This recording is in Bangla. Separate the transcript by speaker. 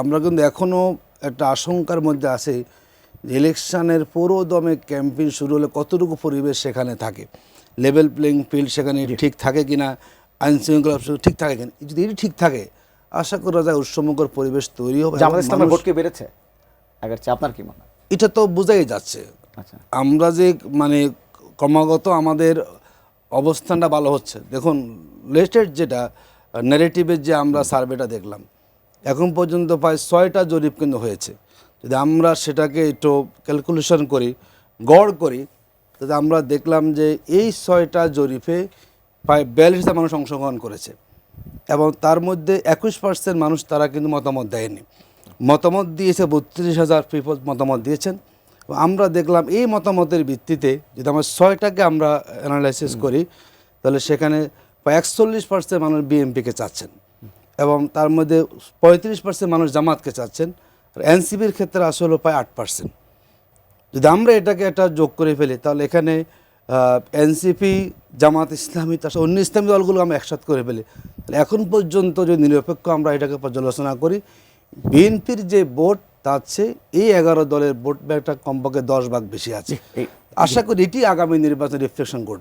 Speaker 1: আমরা কিন্তু এখনও একটা আশঙ্কার মধ্যে আছে যে ইলেকশনের পুরোদমে ক্যাম্পেইন শুরু হলে কতটুকু পরিবেশ সেখানে থাকে, লেভেল প্লেইং ফিল্ড সেখানে ঠিক থাকে কিনা, আইনশৃঙ্খলা ঠিক থাকে কিনা। যদি এটি ঠিক থাকে আশা করা যায় উৎসমুখর পরিবেশ তৈরি হবে।
Speaker 2: জামাত ইসলামের ভোট কি বেড়েছে আগের চেয়ে? আপনার কি মনে হয়?
Speaker 1: এটা তো বোঝাই যাচ্ছে।
Speaker 2: আচ্ছা,
Speaker 1: আমরা যে মানে ক্রমাগত আমাদের অবস্থানটা ভালো হচ্ছে। দেখুন লেটেস্ট যেটা ন্যারেটিভের যে আমরা সার্ভেটা দেখলাম, এখন পর্যন্ত প্রায় 6টা জরিপ কিন্তু হয়েছে। যদি আমরা সেটাকে একটু ক্যালকুলেশন করি, গড় করি, তাহলে আমরা দেখলাম যে এই 6টা জরিপে প্রায় 42,000 মানুষ অংশগ্রহণ করেছে এবং তার মধ্যে 21% মানুষ তারা কিন্তু মতামত দেয়নি। মতামত দিয়েছে 32,000 পিপল মতামত দিয়েছেন। আমরা দেখলাম এই মতামতের ভিত্তিতে যদি আমরা 6টাকে আমরা অ্যানালাইসিস করি তাহলে সেখানে প্রায় 41% মানুষ বিএনপিকে চাচ্ছেন এবং তার মধ্যে 35% মানুষ জামাতকে চাচ্ছেন। আর এনসিপির ক্ষেত্রে আসলে প্রায় 8%। যদি আমরা এটাকে একটা যোগ করে ফেলি তাহলে এখানে এনসিপি, জামাত ইসলামী, তার অন্য ইসলামী দলগুলো আমরা একসাথে করে ফেলি, তাহলে এখন পর্যন্ত যদি নিরপেক্ষ আমরা এটাকে পর্যালোচনা করি, বিএনপির যে ভোট তার চেয়ে এই 11 দলের ভোট ব্যাংকটা কমপক্ষে 10 ভাগ বেশি আছে। আশা করি এটি আগামী নির্বাচনে রিফ্লেকশন করবে।